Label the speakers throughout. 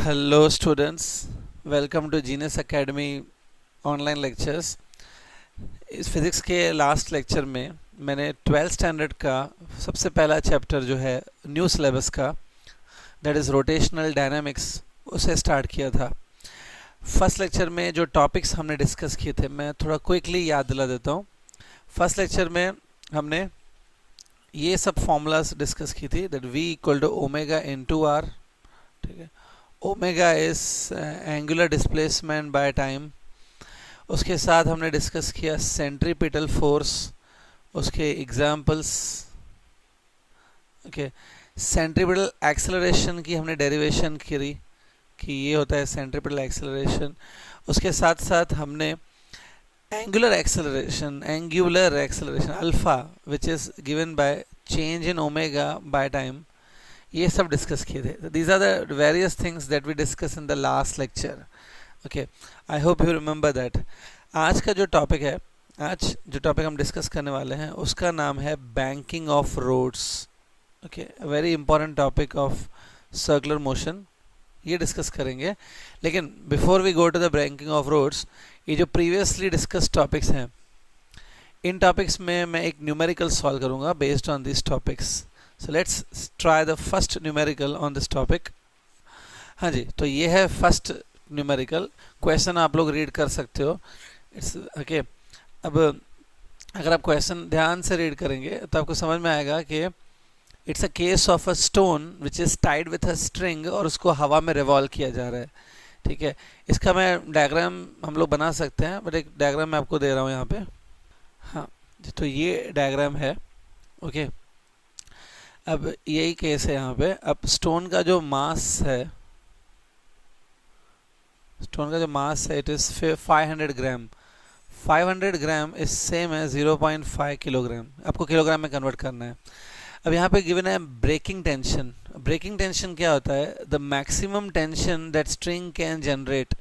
Speaker 1: Hello students, welcome to Genius Academy online lectures. इस physics के last lecture में मैंने 12th स्टैंडर्ड का सबसे पहला चैप्टर जो है न्यू सिलेबस का, दैट इज़ रोटेशनल डायनामिक्स, उसे स्टार्ट किया था। फर्स्ट लेक्चर में जो टॉपिक्स हमने डिस्कस किए थे मैं थोड़ा क्विकली याद दिला देता हूँ। फर्स्ट लेक्चर में हमने ये सब फॉर्मूलाज डिस्कस की थी, that v equal to omega into R, ठीक है। Omega is angular displacement by time. उसके साथ हमने डिस्कस किया सेंट्रीपिटल फोर्स, उसके एग्जांपल्स, ओके। सेंट्रीपिटल एक्सेलरेशन की हमने डेरिवेशन करी कि ये होता है सेंट्रीपिटल एक्सेलरेशन। उसके साथ साथ हमने angular acceleration alpha which is given by change in omega by time, ये सब डिस्कस किए थे। These are the various things that we discuss in the last lecture. Okay, I hope you remember that. आज का जो topic है, आज जो टॉपिक हम डिस्कस करने वाले हैं उसका नाम है banking of roads. Okay, very important topic of circular motion, ये डिस्कस करेंगे। लेकिन before we go to the banking of roads, ये जो प्रीवियसली डिस्कस टॉपिक्स हैं, इन टॉपिक्स में मैं एक न्यूमेरिकल सॉल्व करूँगा based on this topics. So let's try the first numerical on this topic. हाँ जी, तो ये है फर्स्ट न्यूमेरिकल क्वेश्चन, आप लोग रीड कर सकते हो। It's okay. अब अगर आप क्वेश्चन ध्यान से रीड करेंगे तो आपको समझ में आएगा कि it's a case of a stone which is tied with a string और उसको हवा में रिवॉल्व किया जा रहा है, ठीक है। इसका मैं डायग्राम हम लोग बना सकते हैं, बट एक डायग्राम मैं आपको दे रहा हूँ यहाँ पे। हाँ, तो ये डायग्राम है, ओके। अब यही केस है यहाँ पे। अब स्टोन का जो मास है, it is 500 gram. 500 gram is same है 0.5 किलोग्राम। आपको किलोग्राम में कन्वर्ट करना है। अब यहाँ पे गिवन है ब्रेकिंग टेंशन। ब्रेकिंग टेंशन क्या होता है? The maximum tension that string can generate.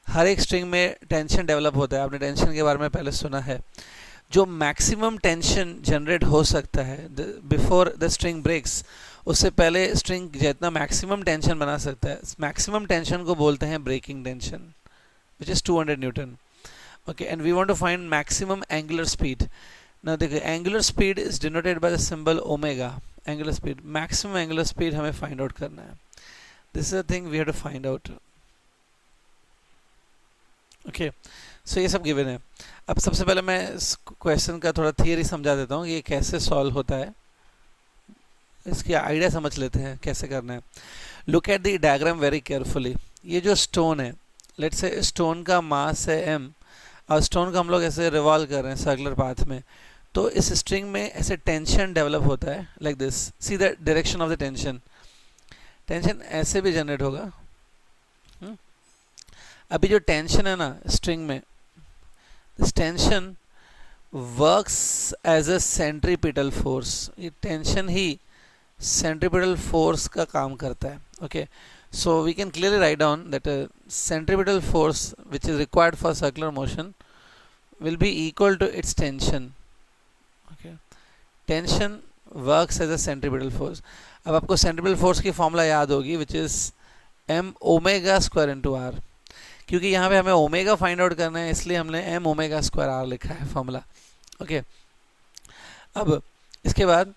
Speaker 1: हर एक स्ट्रिंग में टेंशन डेवलप होता है, आपने टेंशन के बारे में पहले सुना है। जो मैक्सिमम टेंशन जनरेट हो सकता है बिफोर द स्ट्रिंग ब्रेक्स, उससे पहले स्ट्रिंग जितना मैक्सिमम टेंशन बना सकता है, मैक्सिमम टेंशन को बोलते हैं breaking tension, which is 200 newton. Okay, and we want to find maximum angular speed. ना देखिए, angular speed is denoted by the symbol omega. Angular speed, maximum angular speed हमें find out करना है। This is the thing we have to find out. Okay, so ये सब given है। अब सबसे पहले मैं इस क्वेश्चन का थोड़ा थियरी समझा देता हूँ, ये कैसे सॉल्व होता है, इसकी आइडिया समझ लेते हैं कैसे करना है। Look at the diagram very carefully. ये जो स्टोन है, लेट्स से स्टोन का मास है m, और स्टोन को हम लोग ऐसे रिवॉल्व कर रहे हैं सर्कुलर पाथ में, तो इस स्ट्रिंग में ऐसे टेंशन डेवलप होता है like this. See the direction of the tension. Tension ऐसे भी जनरेट होगा। अभी जो टेंशन है ना स्ट्रिंग में, this tension works as a centripetal force. ये टेंशन ही सेंट्रीपिटल फोर्स का काम करता है। Okay, so we can clearly write down that centripetal force which is required for circular motion will be equal to its tension. Okay, tension works as a centripetal force. अब आपको centripetal force की formula याद होगी, which is m omega square into R. क्योंकि यहाँ पे हमें omega find out करना है, इसलिए हमने m ओमेगा स्क्वायर आर लिखा है फॉर्मूला। ओके, अब इसके बाद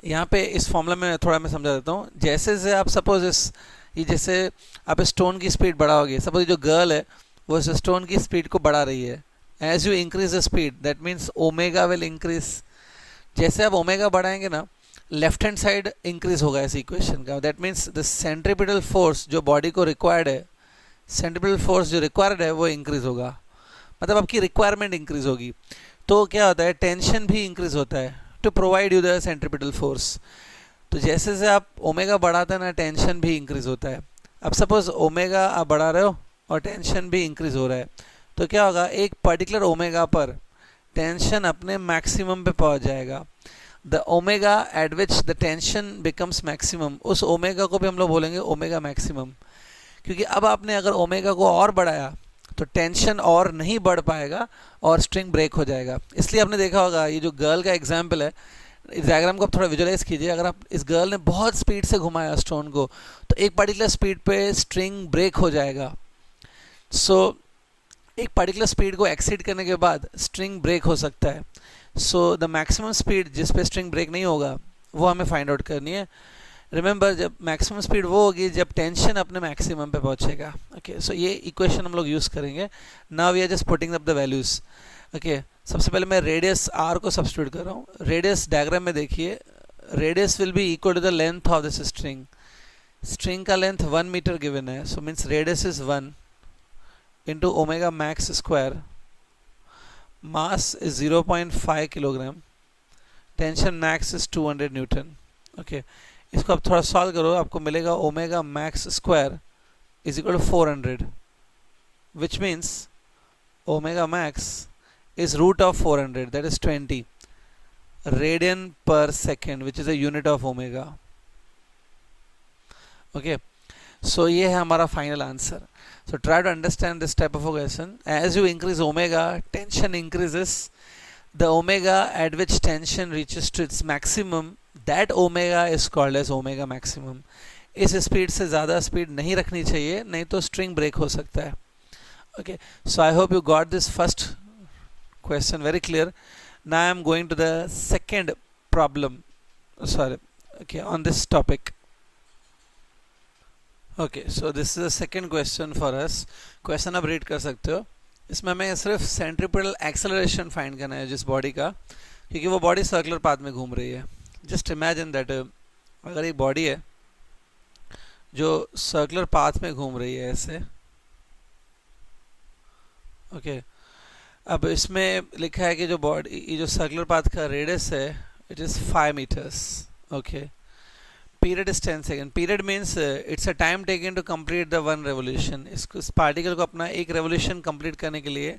Speaker 1: यहाँ पे इस फॉर्मूला में थोड़ा मैं समझा देता हूँ। जैसे से आप सपोज ये जैसे आप स्टोन की स्पीड बढ़ाओगे, सपोज जो गर्ल है वो इस स्टोन की स्पीड को बढ़ा रही है, as you increase the speed that means omega will increase. जैसे आप ओमेगा बढ़ाएंगे ना, लेफ्ट हैंड साइड इंक्रीज होगा इस इक्वेशन का। That means the centripetal force जो बॉडी को रिक्वायर्ड है, सेंट्रीपिटल फोर्स जो रिक्वायर्ड है वो इंक्रीज होगा, मतलब आपकी रिक्वायरमेंट इंक्रीज होगी। तो क्या होता है, टेंशन भी इंक्रीज होता है to provide you the centripetal force. तो जैसे से आप ओमेगा बढ़ाते हैं ना, टेंशन भी इंक्रीज होता है। अब सपोज ओमेगा आप बढ़ा रहे हो और टेंशन भी इंक्रीज हो रहा है, तो क्या होगा, एक पर्टिकुलर ओमेगा पर टेंशन अपने मैक्सिमम पे पहुंच जाएगा। The omega eight which the tension becomes maximum, उस ओमेगा को भी हम लोग बोलेंगे ओमेगा मैक्सिमम। क्योंकि अब आपने अगर ओमेगा को और बढ़ाया तो टेंशन और नहीं बढ़ पाएगा और स्ट्रिंग ब्रेक हो जाएगा। इसलिए आपने देखा होगा, ये जो गर्ल का एग्जाम्पल है, इस डायग्राम को आप थोड़ा विजुअलाइज कीजिए। अगर आप इस गर्ल ने बहुत स्पीड से घुमाया स्टोन को तो एक पर्टिकुलर स्पीड पे स्ट्रिंग ब्रेक हो जाएगा। सो एक पर्टिकुलर स्पीड को एक्सीड करने के बाद स्ट्रिंग ब्रेक हो सकता है। सो द मैक्सिमम स्पीड जिस पे स्ट्रिंग ब्रेक नहीं होगा वो हमें फाइंड आउट करनी है। रिमेंबर, जब मैक्सिमम स्पीड वो होगी जब टेंशन अपने मैक्सिमम पे पहुंचेगा। ओके, सो ये इक्वेशन हम लोग यूज़ करेंगे। Now we are just putting up the values. Okay, सबसे पहले मैं रेडियस आर को सब्स्टिट्यूट कर रहा हूँ। रेडियस डायग्राम में देखिए, radius will be equal to the length of this string. String का लेंथ 1 मीटर गिवन है, so means radius is 1 into omega max square, mass is 0.5 kilogram, tension max is 200 newton. Okay, इसको आप थोड़ा solve करो, आपको मिलेगा omega max square is equal to 400, which means omega max is root of 400, that is 20 radian per second, which is a unit of omega. Okay, so ये है हमारा final answer. So try to understand this type of a question. As you increase omega, tension increases. The omega at which tension reaches to its maximum, that omega is called as omega maximum. इस speed से ज़्यादा speed नहीं रखनी चाहिए, नहीं तो string break हो सकता है। Okay, so I hope you got this first question very clear. Now I am going to the second problem, okay, on this topic. Okay, so this is the second question for us. Question आप read कर सकते हो। इसमें हमें सिर्फ centripetal acceleration find करना है जिस बॉडी का, क्योंकि वो बॉडी सर्कुलर पाथ में घूम रही है। जस्ट इमेजिन दैट अगर एक बॉडी है जो सर्कुलर पाथ में घूम रही है ऐसे। ओके, अब इसमें लिखा है कि जो बॉडी, जो सर्कुलर पाथ का रेडियस है it is 5 metres. Okay, period is 10 second. Period means it's a time taken to complete the one revolution. इसको, इस पार्टिकल को अपना एक रेवोल्यूशन कंप्लीट करने के लिए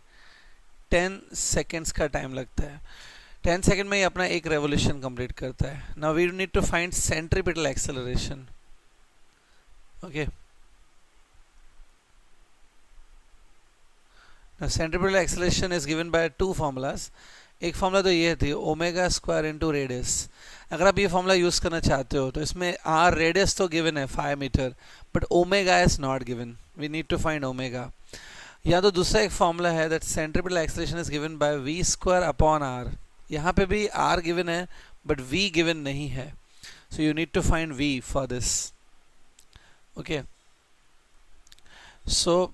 Speaker 1: 10 सेकेंड्स का टाइम लगता है। 10 सेकेंड में ही अपना एक रेवोल्यूशन कंप्लीट करता है। Now we need to find centripetal acceleration. Okay, now centripetal acceleration is given by two formulas. एक फॉर्मूला तो ये थी ओमेगा स्क्वायर इंटू रेडियस। अगर आप ये फॉर्मूला यूज़ करना चाहते हो तो इसमें आर रेडियस तो गिवन है 5 metre, but omega is not given. We need to find omega. या तो दूसरा एक फॉर्मूला है that centripetal acceleration is given by V square upon R. यहाँ पे भी आर गिवन है बट वी गिवन नहीं है, so you need to find V for this. Okay, so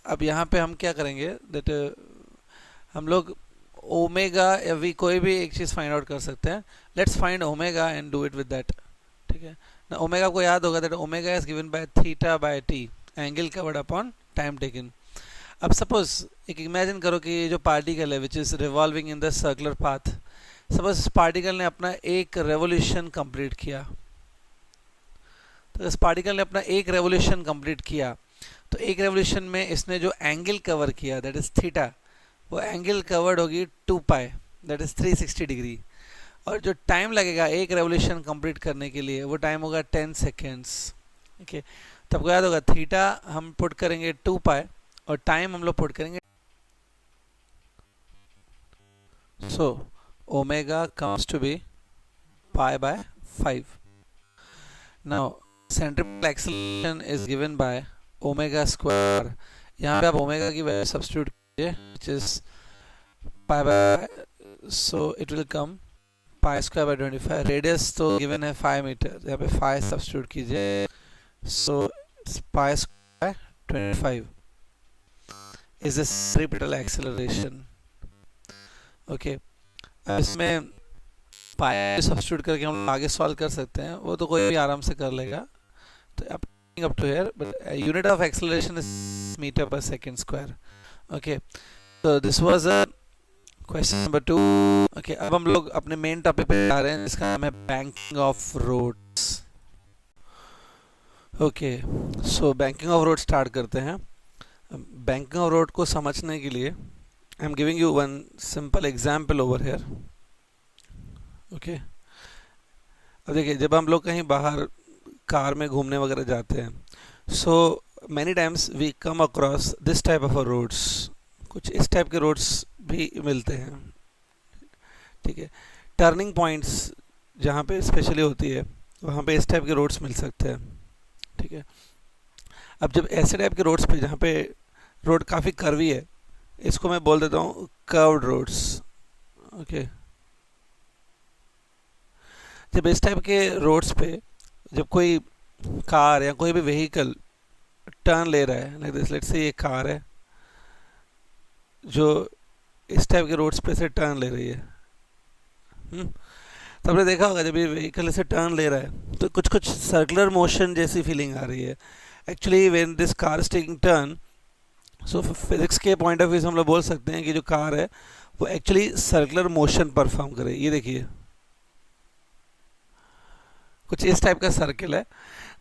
Speaker 1: अब यहाँ पे हम क्या करेंगे दैट हम लोग ओमेगा या वी कोई भी एक चीज़ फाइंड आउट कर सकते हैं। Let's find omega and do it with that. ठीक है ना, ओमेगा को याद होगा that omega is given by theta by T, angle covered upon time taken. अब सपोज एक इमेजिन करो कि ये जो पार्टिकल है which is revolving in the circular path, suppose इस पार्टिकल ने अपना एक रेवोल्यूशन कंप्लीट किया। तो इस पार्टिकल ने अपना एक रेवोल्यूशन कंप्लीट किया तो एक रेवोल्यूशन में इसने जो एंगल कवर किया दैट इज थीटा, वो एंगल कवर्ड होगी 2 पाई दैट इज 360 डिग्री। और जो टाइम लगेगा एक रेवोल्यूशन कंप्लीट करने के लिए वो टाइम होगा 10 सेकेंड्स। ओके, तब को याद होगा थीटा हम पुट करेंगे 2 पाई और टाइम हम लोग पुट करेंगे। So omega comes to be pi by 5। Now centripetal acceleration is given by omega square. यहाँ पे आप ओमेगा की वैल्यू सब्स्टिट्यूट कीजिए which is pi by, so it will come pi square by 25। Radius तो given है 5 metre, यहाँ पे 5 substitute कीजिए, so pi square by 25 is the centripetal acceleration. Okay, इसमें पाई सब्स्टिट्यूट करके हम आगे सॉल्व कर सकते हैं, वो तो कोई भी आराम से कर लेगा। तो आप up to here, but unit of acceleration is meter per second square. Okay, so this was a question number 2. Okay, अब हम लोग अपने मेन टॉपिक पे आ रहे हैं जिसका नाम है banking of roads. Okay, so banking of road start करते हैं। बैंकिंग ऑफ रोड को समझने के लिए I am giving you one simple example over here. Okay, अब देखिए जब हम लोग कहीं बाहर कार में घूमने वगैरह जाते हैं, so many times we come across this type of roads. कुछ इस टाइप के रोड्स भी मिलते हैं। ठीक है, टर्निंग पॉइंट्स जहाँ पे स्पेशली होती है वहाँ पे इस टाइप के रोड्स मिल सकते हैं, ठीक है। अब जब ऐसे टाइप के रोड्स पे जहाँ पे रोड काफ़ी कर्वी है, इसको मैं बोल देता हूँ कर्व्ड रोड्स, ओके। जब इस टाइप के रोड्स पे जब कोई कार या कोई भी व्हीकल टर्न ले रहा है, लाइक दिस, लेट्स से ये कार है जो इस टाइप के रोड्स पे से टर्न ले रही है, तो आपने देखा होगा जब ये व्हीकल ऐसे टर्न ले रहा है तो कुछ कुछ सर्कुलर मोशन जैसी फीलिंग आ रही है। Actually when this car is taking turn, so physics के पॉइंट ऑफ व्यू से हम लोग बोल सकते हैं कि जो कार है वो एक्चुअली सर्कुलर मोशन परफॉर्म करे। ये देखिए कुछ इस टाइप का सर्कल है।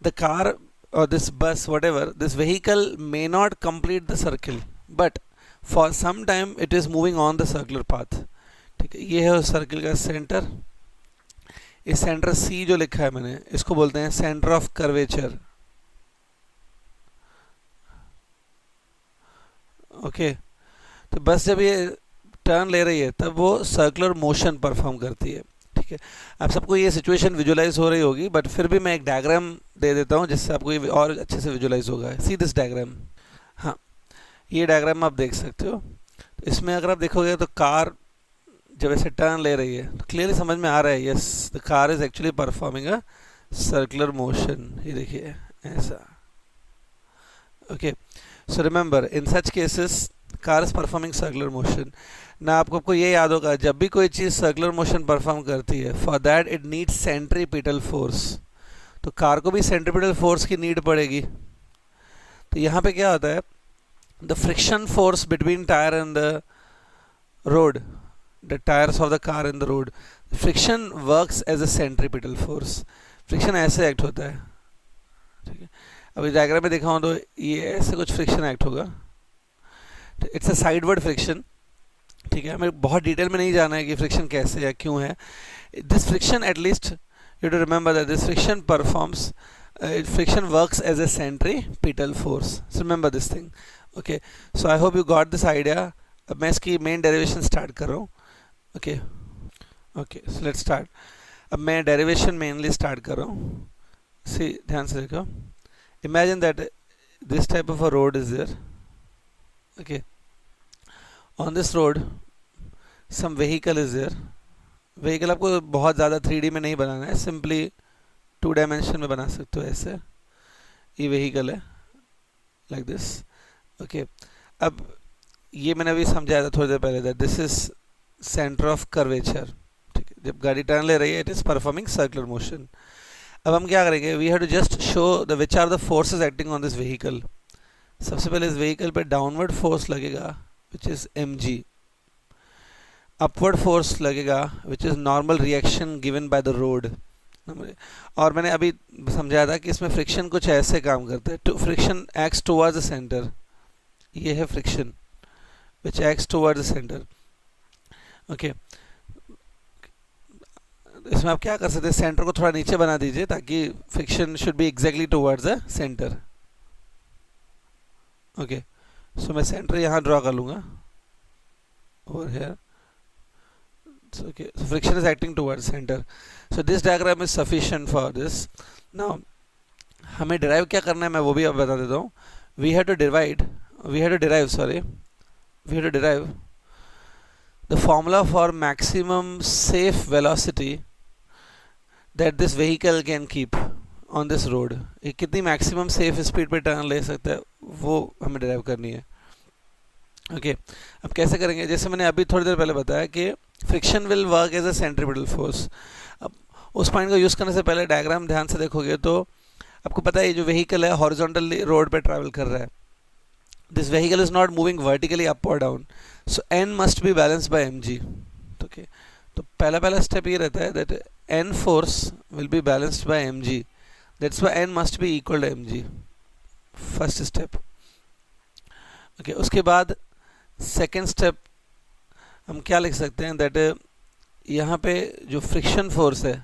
Speaker 1: द कार और this bus whatever this vehicle may not complete the circle, but for some time it is moving on the circular path, ठीक है। ये है उस सर्कल का सेंटर। इस सेंटर सी जो लिखा है मैंने, इसको बोलते हैं सेंटर ऑफ कर्वेचर, ओके। तो बस जब ये टर्न ले रही है तब वो सर्कुलर मोशन परफॉर्म करती है, ठीक है। आप सबको ये सिचुएशन विजुलाइज हो रही होगी, बट फिर भी मैं एक डायग्राम दे देता हूँ जिससे आपको ये और अच्छे से विजुलाइज होगा। सी दिस डायग्राम, हाँ ये डायग्राम आप देख सकते हो। तो इसमें अगर आप देखोगे तो कार जब ऐसे टर्न ले रही है तो क्लियरली समझ में आ रहा है, yes the car is actually performing a circular motion. ये देखिए ऐसा, okay. So remember in such cases car is performing circular motion. ना आपको ये याद होगा जब भी कोई चीज़ सर्कुलर मोशन परफॉर्म करती है, for that it needs centripetal force. तो कार को भी सेंट्रीपिटल फोर्स की नीड पड़ेगी। तो यहाँ पे क्या होता है, the friction force between tyre and the road, the tires of the car in the road, friction works as a centripetal force। Friction ऐसे एक्ट होता है, ठीक है। अभी डायग्राम में देखा हूँ तो ये ऐसे कुछ फ्रिक्शन एक्ट होगा, इट्स अ साइडवर्ड फ्रिक्शन, ठीक है। हमें बहुत डिटेल में नहीं जाना है कि फ्रिक्शन कैसे या क्यों है। This friction at least you to remember that this friction performs friction works as a centripetal force. So remember this thing, okay. So I hope you got this idea. अब मैं इसकी मेन डेरिवेशन स्टार्ट कर रहा हूँ, okay okay. So let's start. अब मैं derivation mainly start कर रहा हूँ। सी ध्यान से देखो, imagine that this type of a road is there, okay. On this road some vehicle is there. Vehicle आपको बहुत ज़्यादा 3D में नहीं बनाना है, सिंपली 2 डायमेंशन में बना सकते हो ऐसे। ये व्हीकल है लाइक दिस, ओके। अब ये मैंने अभी समझाया था थोड़ी देर पहले that this is centre of curvature, ठीक है। जब गाड़ी टर्न ले रही है it is performing circular motion. अब हम क्या करेंगे, we have to just show the which are the forces acting on this vehicle. सबसे पहले इस व्हीकल पे डाउनवर्ड फोर्स लगेगा which is mg, upward force लगेगा which is normal reaction given by the road. और मैंने अभी समझाया था कि इसमें फ्रिक्शन कुछ ऐसे काम करते हैं, friction acts towards the centre. ये है friction which acts towards the centre, okay. इसमें आप क्या कर सकते हैं, सेंटर को थोड़ा नीचे बना दीजिए ताकि friction should be exactly towards the centre, okay. So मैं सेंटर यहाँ ड्रॉ कर लूँगा over here, okay. So friction is acting towards centre. So this diagram is sufficient for this. Now हमें डिराइव क्या करना है मैं वो भी अब बता देता हूँ। We have to derive the formula for maximum safe velocity that this vehicle can keep on this road। ये कितनी maximum safe speed पे टर्न ले सकता है वो हमें डिराइव करनी है, ओके। अब कैसे करेंगे, जैसे मैंने अभी थोड़ी देर पहले बताया कि friction will work as a centripetal force. अब उस पॉइंट को यूज़ करने से पहले डायग्राम ध्यान से देखोगे तो आपको पता है ये जो व्हीकल है हॉरिजॉन्टली रोड पे ट्रैवल कर रहा है। This vehicle is not moving vertically up और down, so n must be balanced by mg, okay। तो पहला स्टेप ये रहता है that n force will be balanced by mg, that's why n must be equal to mg, first step, okay. उसके बाद second step हम क्या लिख सकते हैं दैट यहाँ पे जो फ्रिक्शन फोर्स है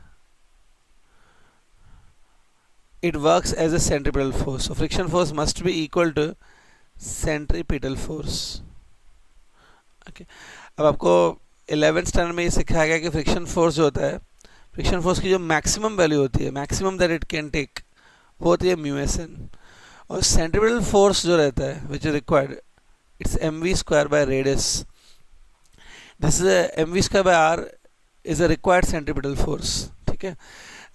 Speaker 1: it works as a centripetal force, so friction force must be equal to centripetal force, okay. अब आपको 11th स्टैंडर्ड में ये सिखाया गया कि फ्रिक्शन फोर्स जो होता है, फ्रिक्शन फोर्स की जो मैक्सिमम वैल्यू होती है, maximum that it can take, वो होती है म्यू एस एन। और सेंट्रीपिटल फोर्स जो रहता है which is required, it's M V square by radius. This is M V square by R is a required centripetal force. ठीक है,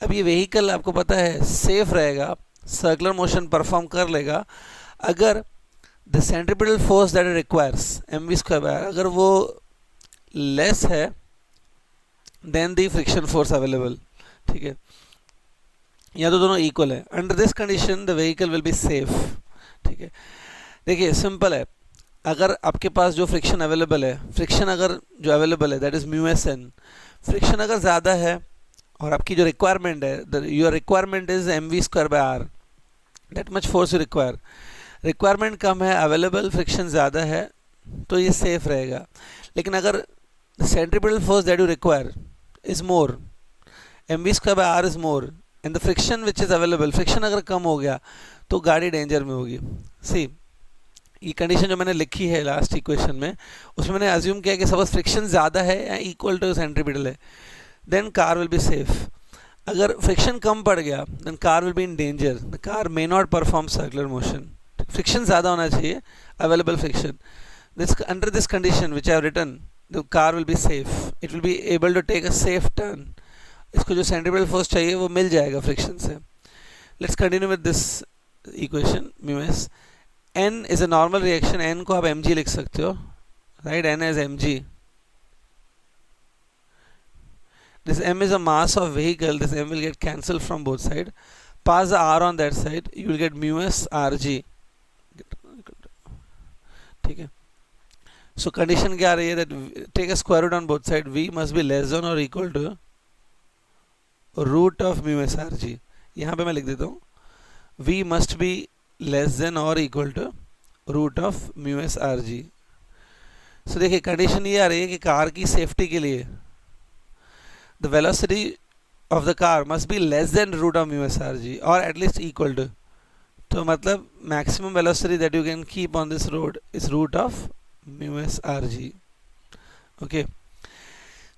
Speaker 1: अब ये व्हीकल आपको पता है सेफ रहेगा, सर्कुलर मोशन परफॉर्म कर लेगा अगर the centripetal force that it requires M V square by R, अगर वो लेस है then the friction force available. ठीक है, या तो दोनों इक्वल है। Under this condition the vehicle will be safe. ठीक है, देखिए सिंपल है, अगर आपके पास जो फ्रिक्शन अवेलेबल है, फ्रिक्शन अगर जो अवेलेबल है that is mu S N, friction अगर ज़्यादा है और आपकी जो रिक्वायरमेंट है, your requirement is M V square by R, that much force you require. Requirement कम है, अवेलेबल फ्रिक्शन ज़्यादा है, तो ये सेफ रहेगा। लेकिन अगर the centripetal force that you require is more, M V square by R is more, and the friction which is available, friction अगर कम हो गया तो गाड़ी डेंजर में होगी। सी, ये कंडीशन जो मैंने लिखी है लास्ट इक्वेशन में, उसमें मैंने अज्यूम किया कि सपोज फ्रिक्शन ज़्यादा है या इक्वल टू सेंट्रीपिटल है, then car will be safe. अगर फ्रिक्शन कम पड़ गया then car will be in danger, the car may not perform circular motion. Friction ज़्यादा होना चाहिए, available friction. Under this condition which I have written, the car will be safe, it will be able to take a safe turn. इसको जो centripetal force चाहिए वो मिल जाएगा friction से। Let's continue with this equation, mu S N is a normal reaction, N को आप M G लिख सकते हो, right, N as M G. This m is a mass of vehicle, this m will get cancelled from both sides, pass the r on that side, you will get mu s rg। ठीक है, so condition क्या आ रही है, that take a square root on both sides, v must be less than or equal to root of mu s rg। यहाँ पे मैं लिख देता हूँ v must be less than or equal to root of mu s rg। so देखिए condition ये आ रही है कि कार की सेफ्टी के लिए the velocity of the car must be less than root of mu s rg or at least equal to, तो मतलब maximum velocity that you can keep on this road is root of mu s rg। okay,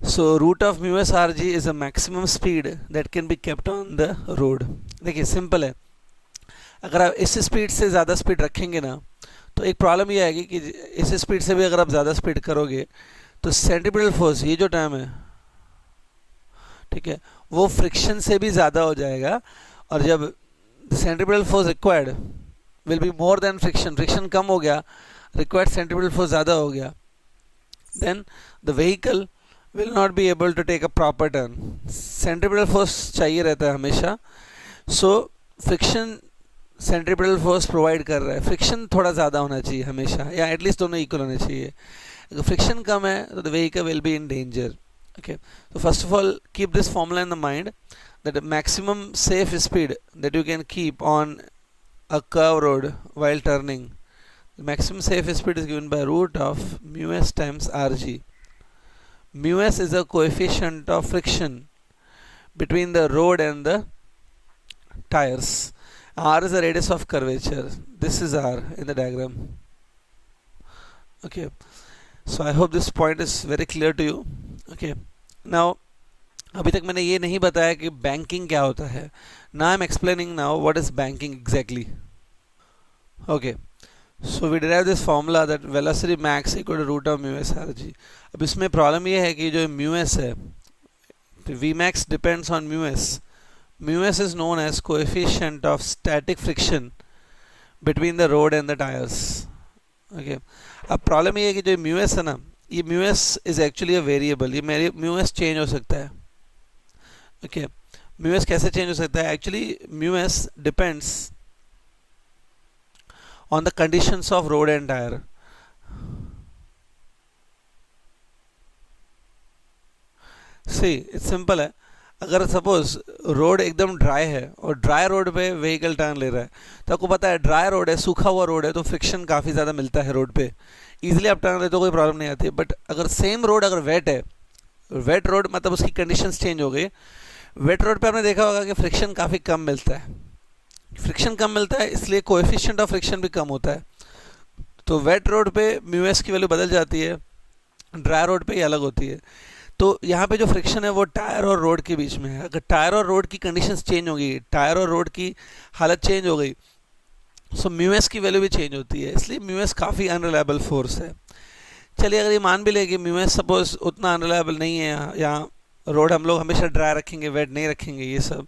Speaker 1: so root of mu s rg is a maximum speed that can be kept on the road। देखिए simple है, अगर आप इस speed से ज़्यादा speed रखेंगे ना तो एक प्रॉब्लम ये आएगी कि इस स्पीड से भी अगर आप ज़्यादा स्पीड करोगे तो सेंट्रीपिटल फोर्स, ये जो टर्म है, ठीक है, वो फ्रिक्शन से भी ज़्यादा हो जाएगा। और जब centripetal force required will be more than friction, friction कम हो गया, रिक्वायर्ड सेंट्रीपिटल फोर्स ज़्यादा हो गया, then the vehicle will not be able to take a proper turn. Centripetal force चाहिए रहता है हमेशा, so friction centripetal force provide कर रहा है, फ्रिक्शन थोड़ा ज़्यादा होना चाहिए हमेशा, या एटलीस्ट दोनों इक्वल होने चाहिए। अगर फ्रिक्शन कम है तो the vehicle will be in danger. Okay, so first of all keep this formula in the mind, that the maximum safe speed that you can keep on a curve road while turning, the maximum safe speed is given by root of mu s times rg। mu s is a coefficient of friction between the road and the tires, r is the radius of curvature, this is r in the diagram। okay, so I hope this point is very clear to you। okay, now अभी तक मैंने ये नहीं बताया कि banking क्या होता है। now I'm explaining now what is banking exactly। okay, so we derive this formula that velocity max equal to root of mu s rg। अब इसमें प्रॉब्लम ये है कि जो mu s है, v max depends on mu s। mu s is known as coefficient of static friction between the road and the tires। okay, अब problem ये है कि जो mu s है ना, ये mu s is actually a variable, ये मेरे mu s चेंज हो सकता है। ओके, mu s कैसे चेंज हो सकता है? Actually mu s depends on the conditions of road and tyre. See it's simple है, अगर सपोज रोड एकदम ड्राई है और ड्राई रोड पे व्हीकल टर्न ले रहा है, तो आपको पता है ड्राई रोड है, सूखा हुआ रोड है, तो फ्रिक्शन काफ़ी ज़्यादा मिलता है रोड पे, इजीली आप टर्न लेते हो, कोई प्रॉब्लम नहीं आती। बट अगर सेम रोड अगर वेट है, वेट रोड मतलब उसकी कंडीशंस चेंज हो गई, वेट रोड पे आपने देखा होगा कि फ्रिक्शन काफ़ी कम मिलता है। फ्रिक्शन कम मिलता है इसलिए कोएफिशिएंट ऑफ फ्रिक्शन भी कम होता है, तो वेट रोड पे म्यू एस की वैल्यू बदल जाती है ड्राई रोड पे ये अलग होती है। तो यहाँ पे जो फ्रिक्शन है वो टायर और रोड के बीच में है। अगर टायर और रोड की कंडीशंस चेंज होगी, टायर और रोड की हालत चेंज हो गई, सो म्यू एस की वैल्यू भी चेंज होती है। इसलिए म्यू एस काफ़ी अनरिलायबल फोर्स है। चलिए अगर ये मान भी ले कि म्यू एस सपोज उतना अनरिलायबल नहीं है, यहाँ रोड हम लोग हमेशा ड्राई रखेंगे, वेट नहीं रखेंगे, ये सब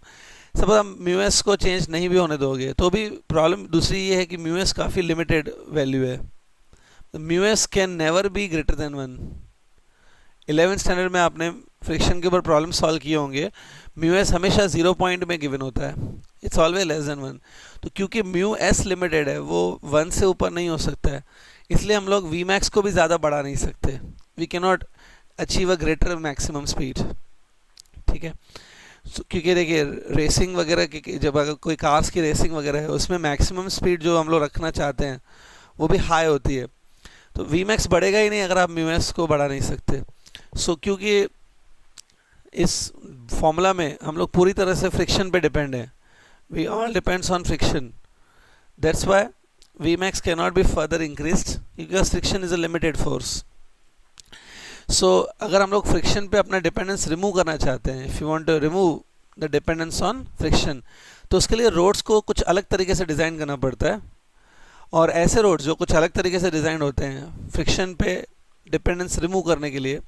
Speaker 1: सपोज हम म्यू एस को चेंज नहीं भी होने दोगे तो भी प्रॉब्लम दूसरी ये है कि म्यू एस काफ़ी लिमिटेड वैल्यू है। Mu S can never be greater than 1। 11th standard में आपने फ्रिक्शन के ऊपर प्रॉब्लम सॉल्व किए होंगे, म्यू एस हमेशा 0 पॉइंट में गिवन होता है, इट्स ऑलवेज लेस देन 1। तो क्योंकि म्यू एस लिमिटेड है, वो 1 से ऊपर नहीं हो सकता है, इसलिए हम लोग वी मैक्स को भी ज़्यादा बढ़ा नहीं सकते। We can not achieve a greater maximum speed, ठीक है। क्योंकि देखिए रेसिंग वगैरह की, जब अगर कोई कार्स की रेसिंग वगैरह है उसमें मैक्सिमम स्पीड जो हम लोग रखना चाहते हैं वो भी हाई होती है, तो वी मैक्स बढ़ेगा ही नहीं अगर आप म्यू एस को बढ़ा नहीं सकते। क्योंकि इस फॉर्मूला में हम लोग पूरी तरह से फ्रिक्शन पे डिपेंड है, we all depends on friction, that's why we max can not be further increased because friction is a limited force. अगर हम लोग फ्रिक्शन पे अपना डिपेंडेंस रिमूव करना चाहते हैं, if you want to remove the dependence on friction, तो उसके लिए रोड्स को कुछ अलग तरीके से डिज़ाइन करना पड़ता है। और ऐसे रोड्स जो कुछ अलग तरीके से डिज़ाइन होते हैं फ्रिक्शन पे डिपेंडेंस रिमूव करने के लिए,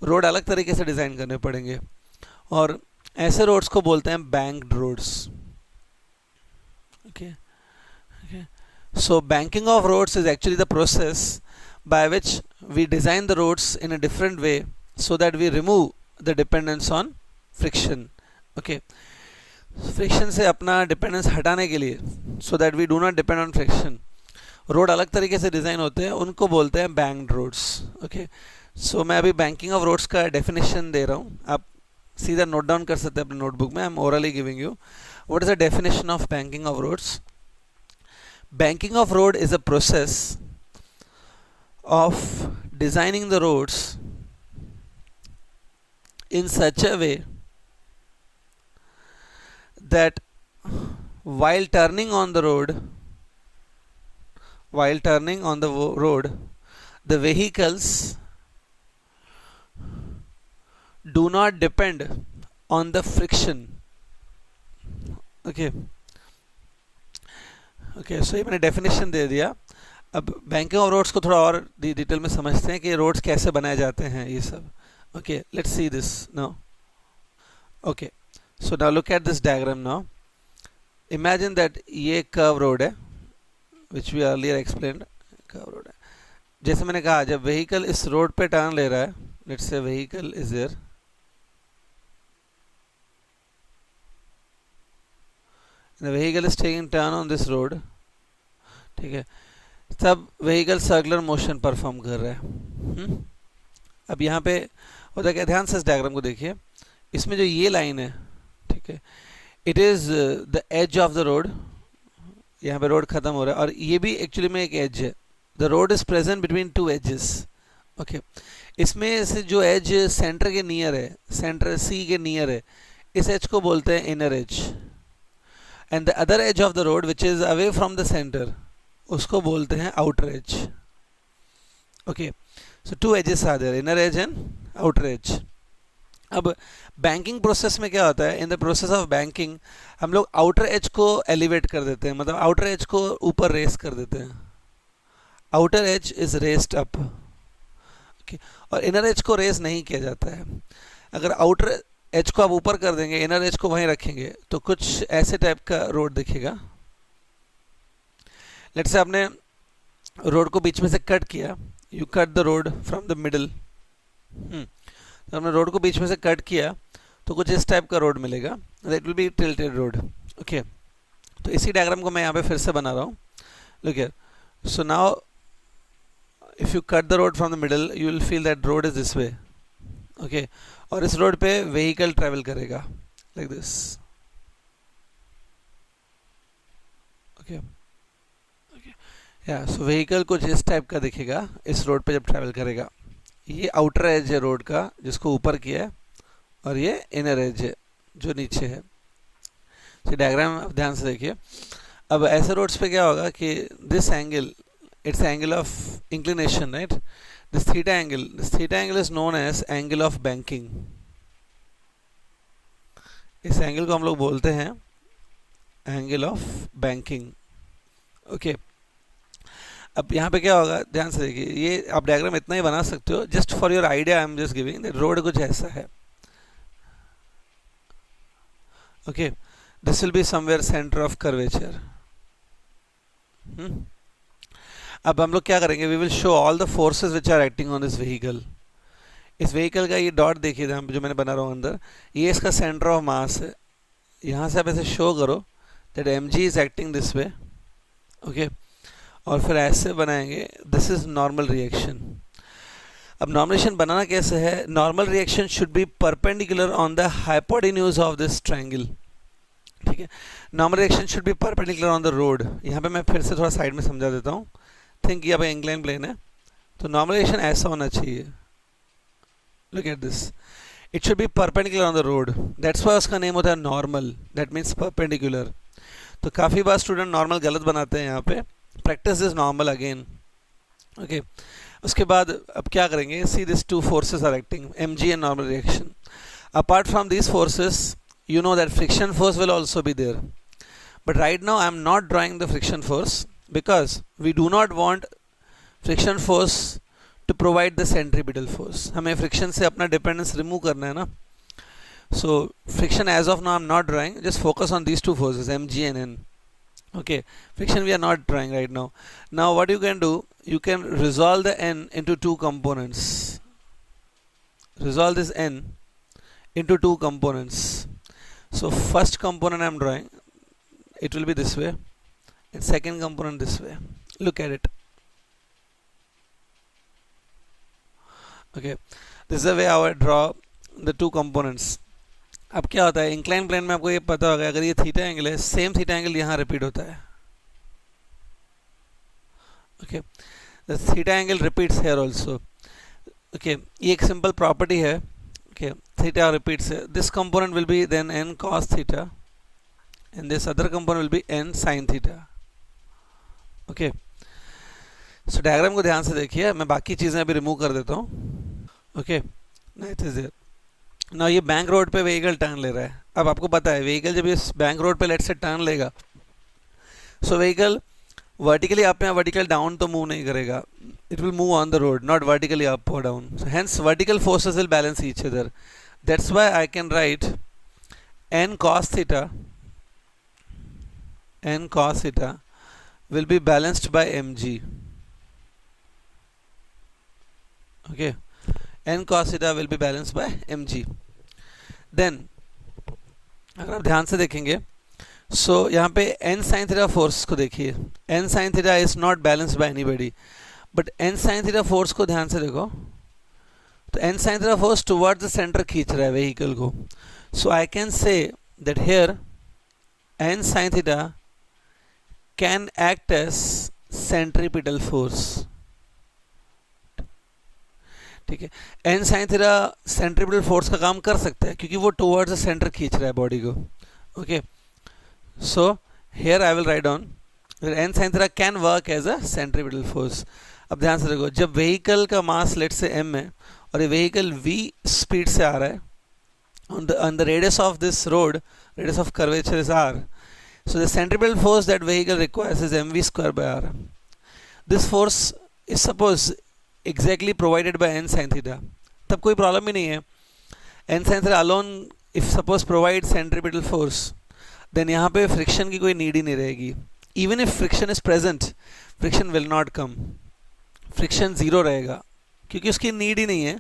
Speaker 1: रोड अलग तरीके से डिज़ाइन करने पड़ेंगे, और ऐसे रोड्स को बोलते हैं banked roads. Okay, so banking of roads is actually the process by which we design the roads in a different way so that we remove the dependence on friction. Okay, friction से अपना dependence हटाने के लिए, so that we do not depend on friction, road अलग तरीके से design होते हैं, उनको बोलते हैं बैंक्ड रोड्स। ओके, सो मैं अभी बैंकिंग ऑफ रोड्स का डेफिनेशन दे रहा हूँ, आप सीधा नोट डाउन कर सकते हैं अपने नोटबुक में। I am orally giving you what is the definition of banking of roads. Banking of road is a process of designing the roads in such a way that while turning on the road, the vehicles do not depend on the friction. Okay, so ये मैंने definition दे दिया। अब banking of roads को थोड़ा और detail में समझते हैं कि रोड्स कैसे बनाए जाते हैं ये सब। Okay, let's see this now. Okay, so now look at this diagram now. Imagine that ये कर्व रोड है, which we earlier explained, curve road है। जैसे मैंने कहा, जब व्हीकल इस रोड पे टर्न ले रहा है, let's say vehicle is there, the vehicle is taking turn on this road, ठीक है, तब व्हीकल सर्कुलर मोशन परफॉर्म कर रहा है। अब यहाँ पे होता क्या, ध्यान से इस डायग्राम को देखिए, इसमें जो ये लाइन है, ठीक है, it is the edge of the road, यहाँ पे रोड खत्म हो रहा है, और ये भी एक्चुअली में एक एज है। The road is present between two edges. Okay, इसमें से जो एज सेंटर के नियर है, सेंटर सी के नियर है, इस एज को बोलते हैं inner edge, and the other edge of the road which is away from the center, उसको बोलते हैं outer edge. Okay, so two edges are there, inner edge and outer edge. अब बैंकिंग प्रोसेस में क्या होता है, in the process of banking हम लोग आउटर एज को एलिवेट कर देते हैं, मतलब आउटर एज को ऊपर रेस कर देते हैं। Outer as is raised up, okay, और इनर एज को रेस नहीं किया जाता है। अगर आउटर एज को आप ऊपर कर देंगे, इनर एज को वहीं रखेंगे, तो कुछ ऐसे टाइप का रोड दिखेगा। लेट्स से आपने रोड को बीच में से कट किया, you cut the road from the middle, तो हमने रोड को बीच में से कट किया तो कुछ इस टाइप का रोड मिलेगा, that will be tilted road. Okay, तो इसी डायग्राम को मैं यहाँ पे फिर से बना रहा हूँ। Look here, so now if you cut the road from the middle, you will feel that road is this way. Okay, और इस रोड पे व्हीकल ट्रेवल करेगा लाइक दिस। ओके, या सो व्हीकल कुछ इस टाइप का दिखेगा इस रोड पे जब ट्रैवल करेगा। ये आउटर एज है रोड का जिसको ऊपर किया है, और ये इनर एज है जो नीचे है। तो डायग्राम आप ध्यान से देखिए। अब ऐसे रोड्स पे क्या होगा कि this angle, it's angle of inclination, right, This theta angle is known as angle of banking. इस एंगल को हम लोग बोलते हैं एंगल ऑफ बैंकिंग. ओके, अब यहाँ पे क्या होगा ध्यान से देखिए, ये आप डायग्राम इतना ही बना सकते हो. Just for your idea I am just giving that road कुछ ऐसा है. Okay, this will be somewhere center of curvature. अब हम लोग क्या करेंगे, we will show all the forces which are acting on this vehicle. इस व्हीकल का ये डॉट देखिए जो मैंने बना रहा हूँ अंदर, ये इसका सेंटर ऑफ मास है. यहाँ से आप ऐसे शो करो that M G is acting this way. Okay, और फिर ऐसे बनाएंगे, दिस इज नॉर्मल रिएक्शन. अब नॉर्मल रिएक्शन बनाना कैसे है, normal reaction should be perpendicular on the hypotenuse of this triangle. ठीक है, normal reaction should be perpendicular on the road. यहाँ पे मैं फिर से थोड़ा साइड में समझा देता हूँ. थिंक यहाँ पे इंक्लाइन प्लेन है, तो नॉर्मल रिएक्शन ऐसा होना चाहिए. Look at this. It should be perpendicular on the road. That's why उसका नेम होता है नॉर्मल. That means perpendicular. तो काफ़ी बार स्टूडेंट नॉर्मल गलत बनाते हैं यहाँ पे. Practice this normal again. Okay. उसके बाद अब क्या करेंगे? See, these two forces are acting, mg and normal reaction. Apart from these forces, you know that friction force will also be there. But right now I am not drawing the friction force because we do not want friction force to provide the centripetal force. हमें friction से अपना dependence remove करना है ना. So friction as of now I'm not drawing. Just focus on these two forces, mg and n. Okay, friction we are not drawing right now. Now what you can do, you can resolve the n into two components. Resolve this n into two components. So first component I'm drawing, it will be this way, and second component this way. Look at it. Okay, this is the way I would draw the two components. अब क्या होता है, incline plane में आपको ये पता होगा, अगर ये थीटा एंगल है, सेम थीटा एंगल यहाँ रिपीट होता है. Okay, the theta angle repeats here also. Okay, ये एक सिंपल प्रॉपर्टी है. Okay, theta repeats. This component will be then n cos theta and this other component will be n sin theta. Okay, so diagram को ध्यान से देखिए, मैं बाकी चीज़ें अभी रिमूव कर देता हूँ. ओके, नाउ ये बैंक रोड पे व्हीकल टर्न ले रहा है. अब आपको पता है व्हीकल जब इस बैंक रोड पे लेट से टर्न लेगा, सो व्हीकल वर्टिकली अप या वर्टिकल डाउन तो मूव नहीं करेगा. It will move on the road, not vertically up और down. Hence vertical forces will balance each other. That's why I can write n cos theta will be balanced by mg. Okay, n cos theta will be balanced by mg. Then अगर आप ध्यान से देखेंगे, सो यहाँ पे n sin theta force को देखिए. n sin theta is not balanced by anybody, but n sin theta force को ध्यान से देखो, तो n sin theta फोर्स टुवर्ड्स द सेंटर खींच रहा है व्हीकल को. So I can say that here n sin theta can act as centripetal force. ठीक है, n sin theta centripetal force का काम कर सकता है क्योंकि वो टुवर्ड्स द सेंटर खींच रहा है बॉडी को. Okay, so here I will write down n sin theta can work as a centripetal force. अब ध्यान से देखो, जब व्हीकल का मास लेट से m है और ये व्हीकल v स्पीड से आ रहा है, on the radius of this road, radius of curvature is r. So the centripetal force that vehicle requires is mv square by r. This force is suppose exactly provided by n sin theta. तब कोई problem ही नहीं है. n sin theta alone if suppose provide centripetal force, then यहाँ पे friction की कोई need ही नहीं रहेगी. Even if friction is present, friction will not come. Friction zero रहेगा क्योंकि उसकी need ही नहीं है.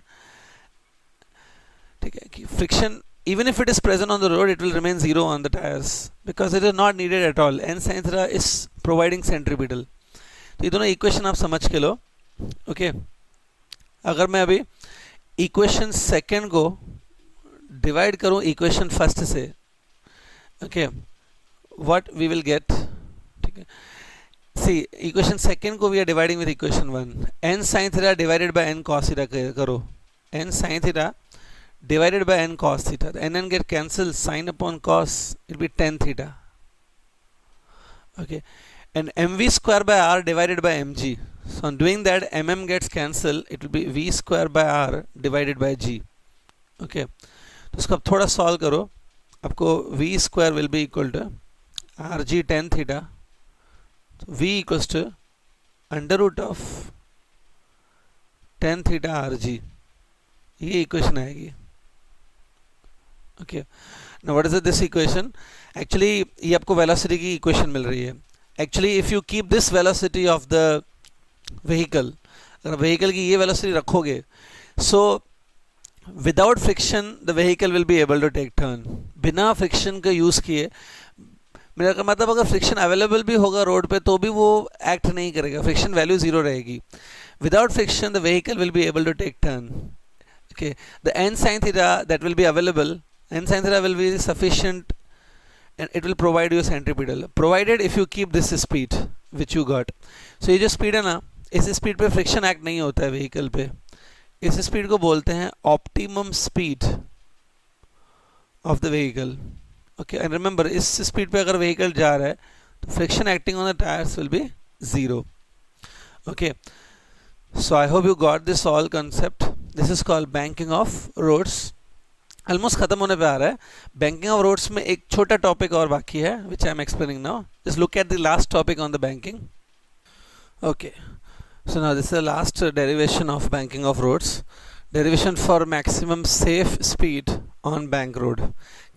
Speaker 1: ठीक है, कि friction even if it is present on the road, it will remain zero on the tires because it is not needed at all. n sin theta is providing centripetal. तो ये दोनों इक्वेशन आप समझ के लो. ओके, अगर मैं अभी equation second को डिवाइड करूं इक्वेशन फर्स्ट से, okay, what we will get. ठीक है, सी इक्वेशन सेकंड को we are dividing with equation one. n sin theta divided by n cos theta करो. n sin theta divided by n cos theta. The n get cancelled, sin upon cos, it will be tan theta. Okay, and mv square by r divided by mg. So on doing that, mm gets cancelled. It will be v square by r divided by g. Okay. तो इसको आप थोड़ा solve करो, आपको v square will be equal to rg tan theta. So v equals to under root of tan theta rg. ये equation आएगी. Okay. Now what is this equation? Actually ये आपको वेलोसिटी की इक्वेशन मिल रही है. Actually if you keep this velocity of the vehicle, अगर vehicle की ये वेलोसिटी रखोगे, so without friction the vehicle will be able to take turn. बिना फ्रिक्शन का यूज़ किए, मेरा का मतलब अगर फ्रिक्शन अवेलेबल भी होगा रोड पे तो भी वो एक्ट नहीं करेगा, फ्रिक्शन वैल्यू ज़ीरो रहेगी. Without friction the vehicle will be able to take turn. Okay, the n sin theta that will be available, n sin theta will be sufficient and it will provide you centripetal, provided if you keep this speed which you got. So ये जो speed है ना, इस speed पे friction act नहीं होता है vehicle पे. इस speed को बोलते हैं optimum speed of the vehicle. Okay, and remember इस speed पे अगर vehicle जा रहा है तो friction acting on the tires will be zero. Okay, so I hope you got this all concept. This is called banking of roads. Almost खत्म होने पे आ रहा है. Banking of roads में एक छोटा टॉपिक और बाकी है which I am explaining now. Just look at the last topic on the banking. Okay. So now this is the last derivation of banking of roads. Derivation for maximum safe speed on bank road.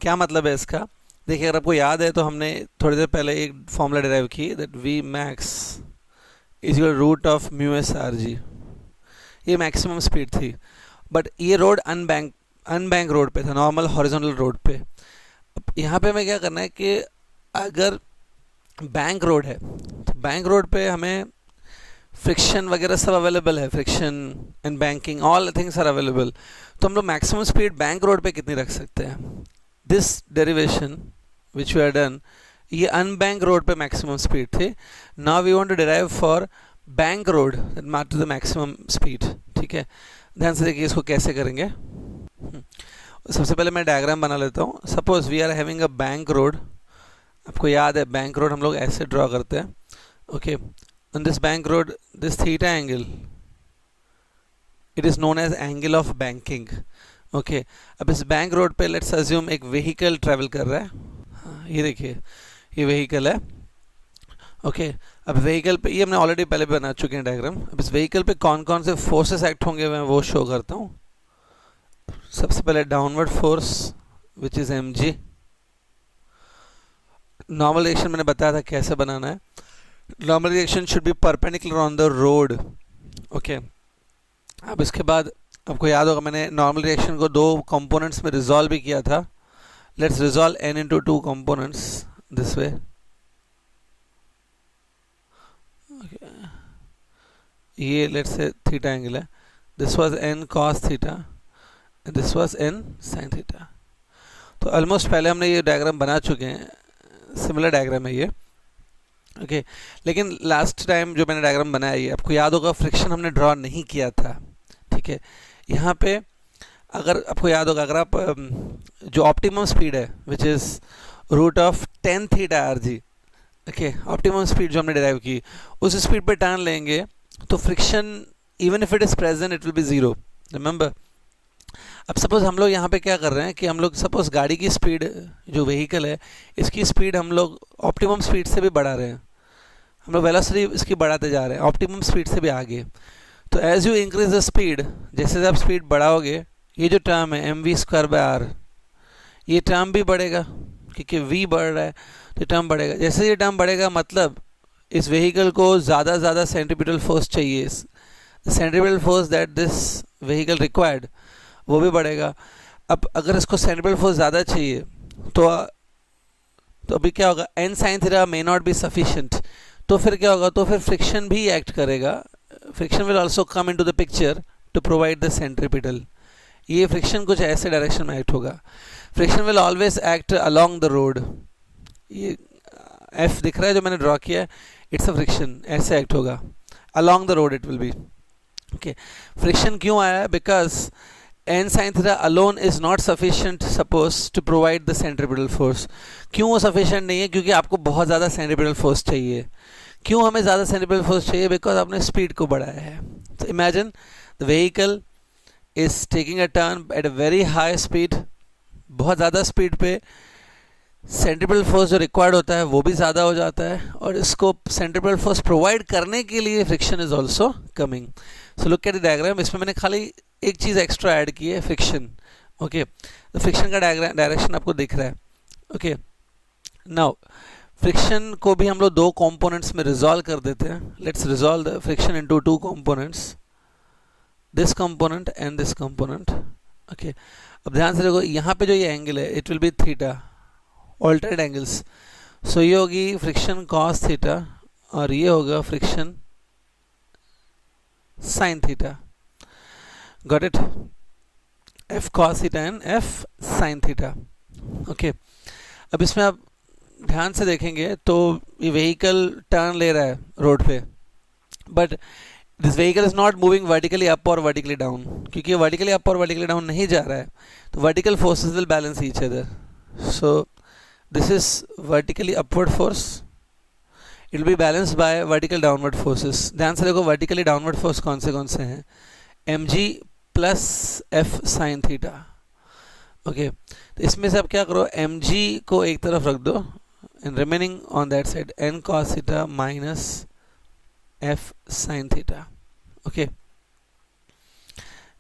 Speaker 1: क्या मतलब है इसका? देखिए अगर आपको याद है तो हमने थोड़ी देर पहले एक फॉर्मूला डिराइव की that V max is equal to root of mu s rg. ये मैक्सिमम स्पीड थी, बट ये रोड अनबैंक रोड पे था, नॉर्मल हॉरिजॉन्टल रोड पे. अब यहाँ पे हमें क्या करना है कि अगर बैंक रोड है तो बैंक रोड पे हमें फ्रिक्शन वगैरह सब अवेलेबल है, friction and banking all things are available. तो हम लोग मैक्सिमम स्पीड बैंक रोड पे कितनी रख सकते हैं? This derivation which we are done, ये अनबैंक रोड पे मैक्सिमम स्पीड थी. Now we want to derive for bank road to the maximum speed. ठीक है, ध्यान से देखिए इसको कैसे करेंगे. सबसे पहले मैं डायग्राम बना लेता हूँ. Suppose we are having a bank road. आपको याद है बैंक रोड हम लोग ऐसे ड्रॉ करते हैं. Okay, on this bank road this theta angle it is known as angle of banking. Okay, अब इस बैंक रोड पे लेट्स अज्यूम एक व्हीकल ट्रैवल कर रहा है. हाँ, ये देखिए ये व्हीकल है. ओके, अब व्हीकल पे ये हमने ऑलरेडी पहले बना चुके हैं डायग्राम. अब इस व्हीकल पे कौन कौन से फोर्सेस एक्ट होंगे मैं वो शो करता हूँ. सबसे पहले downward force which is mg. Normal reaction मैंने बताया था कैसे बनाना है. Normal reaction should be perpendicular on the road. Okay, अब इसके बाद आपको याद होगा मैंने नॉर्मल रिएक्शन को दो कंपोनेंट्स में रिजॉल्व भी किया था. Let's resolve n into two components this way. ये लेट्स से थीटा एंगल है. This was n cos theta and this was n sin theta. तो ऑलमोस्ट पहले हमने ये डायग्राम बना चुके हैं, सिमिलर डायग्राम है ये. ओके, लेकिन लास्ट टाइम जो मैंने डायग्राम बनाया ये आपको याद होगा फ्रिक्शन हमने ड्रॉ नहीं किया था. ठीक है, यहाँ पे अगर आपको याद होगा अगर आप जो ऑप्टिमम स्पीड है which is root of tan theta rg. Okay, optimum speed जो हमने डिराइव की उस स्पीड पे टर्न लेंगे तो friction even if it is present it will be zero. Remember, अब सपोज हम लोग यहाँ पे क्या कर रहे हैं कि हम लोग सपोज गाड़ी की स्पीड जो व्हीकल है इसकी स्पीड हम लोग ऑप्टिमम स्पीड से भी बढ़ा रहे हैं. हम लोग वेलोसिटी इसकी बढ़ाते जा रहे हैं ऑप्टिमम स्पीड से भी आगे. तो as you increase the speed, जैसे आप स्पीड बढ़ाओगे ये जो टर्म है mv स्क्वायर बाय आर, ये टर्म भी बढ़ेगा क्योंकि v बढ़ रहा है तो टर्म बढ़ेगा. जैसे ये टर्म बढ़ेगा मतलब इस व्हीकल को ज़्यादा ज़्यादा सेंट्रीपिटल फोर्स चाहिए. Centripetal force that this vehicle required वो भी बढ़ेगा. अब अगर इसको सेंट्रीपिटल फोर्स ज़्यादा चाहिए तो अभी क्या होगा, n sin theta may not be sufficient. तो फिर क्या होगा, तो फिर फ्रिक्शन भी एक्ट करेगा. Friction will also come into the picture to provide the centripetal. ये फ्रिक्शन कुछ ऐसे डायरेक्शन में एक्ट होगा. Friction will always act along the road. ये F दिख रहा है जो मैंने ड्रॉ किया है, इट्स अ फ्रिक्शन, ऐसे एक्ट होगा along the road it will B. Okay, friction क्यों आया? Because n sin theta alone is not sufficient suppose to provide the centripetal force. क्यों वो sufficient नहीं है? क्योंकि आपको बहुत ज़्यादा centripetal force चाहिए. क्यों हमें ज़्यादा सेंट्रीपिटल फोर्स चाहिए? बिकॉज आपने स्पीड को बढ़ाया है. तो imagine the vehicle is taking a turn at a very high speed, बहुत ज़्यादा स्पीड पे सेंट्रीपिटल फोर्स जो रिक्वायर्ड होता है वो भी ज़्यादा हो जाता है, और इसको सेंट्रीपिटल फोर्स प्रोवाइड करने के लिए friction is also coming. So look at the diagram. इसमें मैंने खाली एक चीज़ एक्स्ट्रा ऐड की है, फ्रिक्शन. ओके, तो फ्रिक्शन का डायरेक्शन आपको दिख रहा है. ओके, नाउ फ्रिक्शन को भी हम लोग दो कंपोनेंट्स में रिजॉल्व कर देते हैं. Let's resolve the friction into two components, this component and this component. Okay, अब ध्यान से देखो, यहाँ पे जो ये एंगल है it will be theta, alternate angles. So ये होगी फ्रिक्शन कॉस थीटा और ये होगा friction sine theta. Got it? F cos theta and F sine theta. Okay, अब इसमें आप ध्यान से देखेंगे तो ये व्हीकल टर्न ले रहा है रोड पे, but this vehicle is not moving vertically up और वर्टिकली डाउन. क्योंकि वर्टिकली अप और वर्टिकली डाउन नहीं जा रहा है, तो vertical forces will balance each other. So this is vertically upward force, it will be balanced by vertical downward forces. ध्यान से देखो vertically downward force कौन से हैं? mg plus f sin theta. Okay, तो इसमें से आप क्या करो, mg को एक तरफ रख दो and remaining on that side n cos theta minus f sin theta. Okay,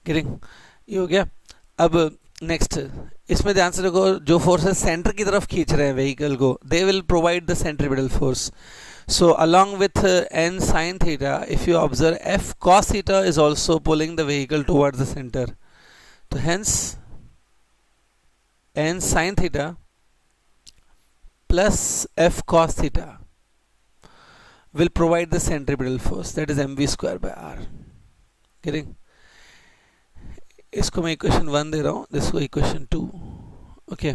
Speaker 1: getting? ये हो गया. अब नेक्स्ट, इसमें ध्यान से देखो, जो फोर्सेस सेंटर की तरफ खींच रहे हैं व्हीकल को, they will provide the centripetal force. So along with N sine theta, if you observe, F cos theta is also pulling the vehicle towards the centre. तो hence N sine theta plus F cos theta will provide the centripetal force, that is mv square by r. Getting? इसको मैं equation 1 दे रहा हूँ, this को equation 2. Okay,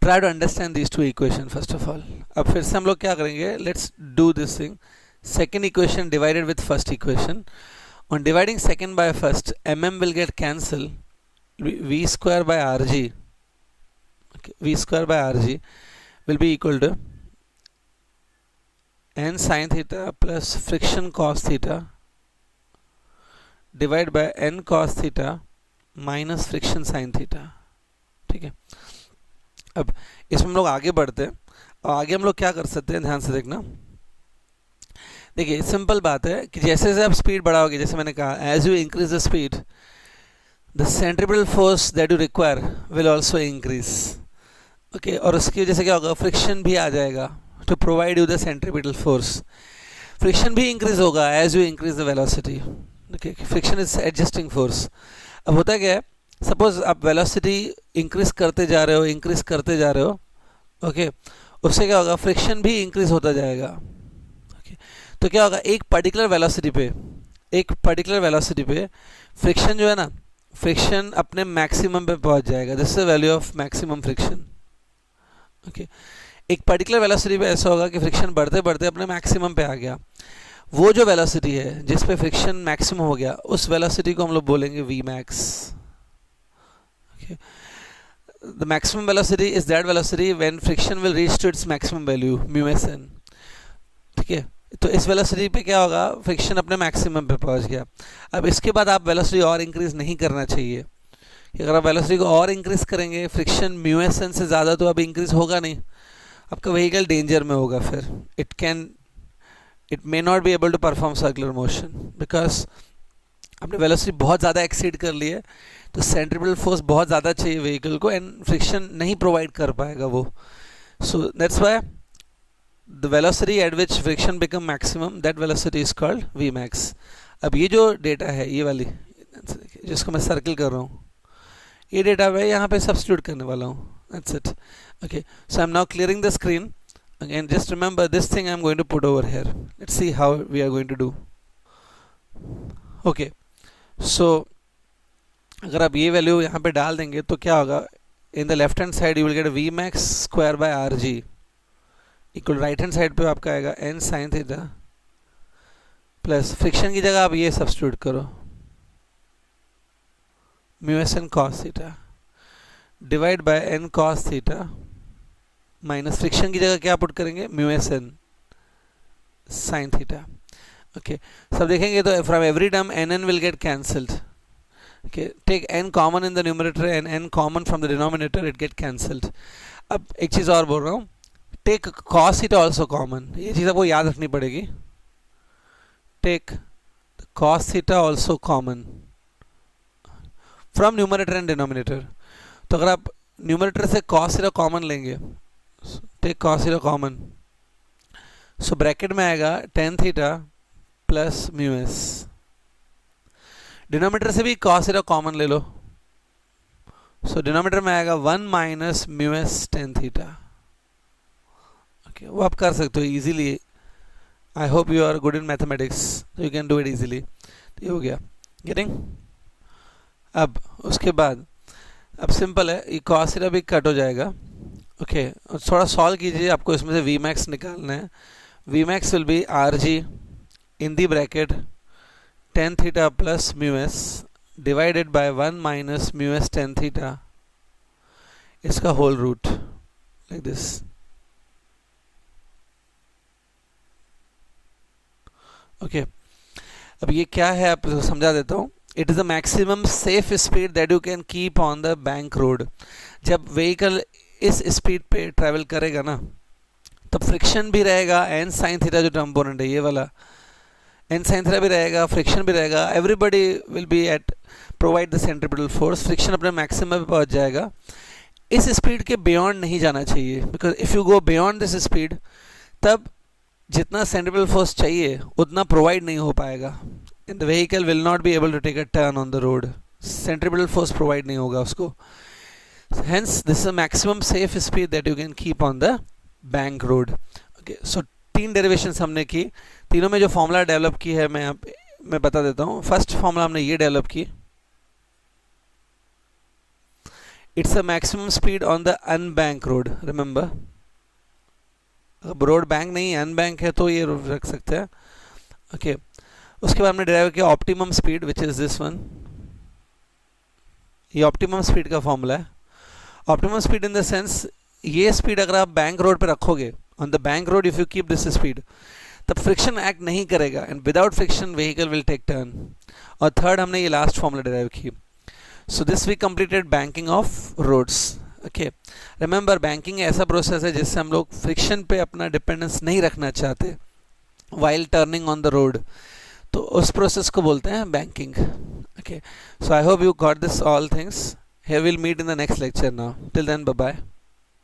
Speaker 1: try to understand this two equation first of all. अब फिर से हम लोग क्या करेंगे, let's do this thing. Second equation divided with first equation. On dividing second by first, mm will get cancel, v square by rg, v square by rg will be equal to n sin theta plus friction cos theta divide by n cos theta minus friction sine theta. ठीक है, अब इसमें हम लोग आगे बढ़ते हैं, और आगे हम लोग क्या कर सकते हैं, ध्यान से देखना. देखिए, सिंपल बात है कि जैसे जैसे आप स्पीड बढ़ाओगे, जैसे मैंने कहा, as you increase the speed, the centripetal force that you require will also increase. Okay, और उसकी वजह से क्या होगा, फ्रिक्शन भी आ जाएगा to provide you the centripetal force. Friction भी इंक्रीज होगा as you increase the velocity. Okay, friction is adjusting force. अब होता क्या है, सपोज आप वेलोसिटी इंक्रीज करते जा रहे हो, ओके, उससे क्या होगा, फ्रिक्शन भी इंक्रीज होता जाएगा. ओके, तो क्या होगा, एक पर्टिकुलर वेलोसिटी पे फ्रिक्शन जो है ना, फ्रिक्शन अपने मैक्सिमम पे पहुंच जाएगा. This is the value of maximum friction. Okay, एक पर्टिकुलर वेलोसिटी पे ऐसा होगा कि फ्रिक्शन बढ़ते बढ़ते अपने मैक्सिमम पे आ गया. वो जो वेलोसिटी है जिस पे फ्रिक्शन मैक्सिमम हो गया, उस वेलोसिटी को हम लोग बोलेंगे v max. The maximum velocity is that velocity when friction will reach to its maximum value mu s n. ठीक है, तो इस वेलोसिटी पे क्या होगा, फ्रिक्शन अपने मैक्सिमम पे पहुंच गया. अब इसके बाद आप वेलोसिटी और इंक्रीज नहीं करना चाहिए. अगर आप वेलोसिटी को और इंक्रीज करेंगे, फ्रिक्शन mu s n से ज़्यादा तो अब इंक्रीज होगा नहीं, आपका व्हीकल डेंजर में होगा. फिर it may not be able to perform circular motion because आपने वेलोसिटी बहुत ज़्यादा एक्सीड कर ली है, तो सेंट्रीपिटल फोर्स बहुत ज़्यादा चाहिए व्हीकल को, एंड फ्रिक्शन नहीं प्रोवाइड कर पाएगा वो. So that's why the velocity at which friction become maximum, that velocity is called v max. अब ये जो डेटा है, ये वाली जिसको मैं सर्कल कर रहा हूँ, ये डेटा मैं यहाँ पे सब्स्टिट्यूट करने वाला हूँ. That's it. Okay, so I am now clearing the screen. Again, just remember this thing I am going to put over here. Let's see how we are going to do. Okay, so अगर आप ये value यहाँ पे डाल देंगे तो क्या होगा, in the left hand side you will get v max square by rg equal, right hand side पे आपका आएगा n sin theta plus friction की जगह आप ये सब्स्टिट्यूट करो, mu s n cos theta divide by n cos theta minus friction की जगह क्या पुट करेंगे, mu s n sine theta. Okay, सब देखेंगे तो from every term N N will get cancelled. Okay, take n common in the numerator and n common from the denominator, it get cancelled. अब एक चीज़ और बोल रहा हूँ, take cos theta also common. ये चीज़ आपको याद रखनी पड़ेगी. Take cos theta also common from numerator and denominator. तो अगर आप numerator से cos theta common लेंगे, take cos theta common, so bracket में आएगा tan theta plus mu s. Denominator से भी cos थीटा कॉमन ले लो, सो डिनोमीटर में आएगा 1 minus mu S tan theta. Okay, वो आप कर सकते हो easily. I hope you are good in mathematics, तो you can do it easily. ये हो गया गेटिंग. अब उसके बाद अब सिंपल है, ये cos थीटा भी कट हो जाएगा. ओके, थोड़ा सॉल्व कीजिए, आपको इसमें से वी मैक्स निकालना है. V max will be R G in the bracket tan theta plus mu s divided by 1 minus mu s tan theta, इसका whole root like this. Okay, अब ये क्या है आप समझा देता हूँ. It is the maximum safe speed that you can keep on the bank road. जब vehicle इस speed पे travel करेगा ना, तब friction भी रहेगा n sin theta जो component है ये वाला, एन साइन थीटा भी रहेगा, फ्रिक्शन भी रहेगा. Everybody will be at provide the centripetal force. Friction अपने मैक्सिमम पे पहुंच जाएगा. इस स्पीड के बियॉन्ड नहीं जाना चाहिए, because if you go beyond this speed, तब जितना सेंट्रीपिटल फोर्स चाहिए उतना प्रोवाइड नहीं हो पाएगा. And the vehicle will not be able to take a turn on the road. Centripetal force provide नहीं होगा उसको. Hence this is a maximum safe speed that you can keep on the bank road. Okay, so 3 derivations हमने की. तीनों में जो formula develop की है मैं बता देता हूँ. फर्स्ट फॉर्मूला हमने ये डेवलप की, it's a maximum speed on the unbank road. Remember, अब रोड बैंक नहीं अनबैंक है तो ये रख सकते हैं. ओके, उसके बाद हमने डेराइव किया optimum speed which is this one. ये ऑप्टिमम स्पीड का फॉर्मूला है. Optimum speed in the sense, ये स्पीड अगर आप बैंक रोड पे रखोगे, on the bank road if you keep this speed, तब फ्रिक्शन एक्ट नहीं करेगा and without friction vehicle will take turn. और थर्ड हमने ये लास्ट फॉर्मूला डिराइव की. So this we completed banking of roads. Okay, remember banking ऐसा process है जिससे हम लोग फ्रिक्शन पे अपना डिपेंडेंस नहीं रखना चाहते while turning on the road, तो उस प्रोसेस को बोलते हैं banking. Okay, so I hope you got this all things. Here will meet in the next lecture now. Till then, bye bye.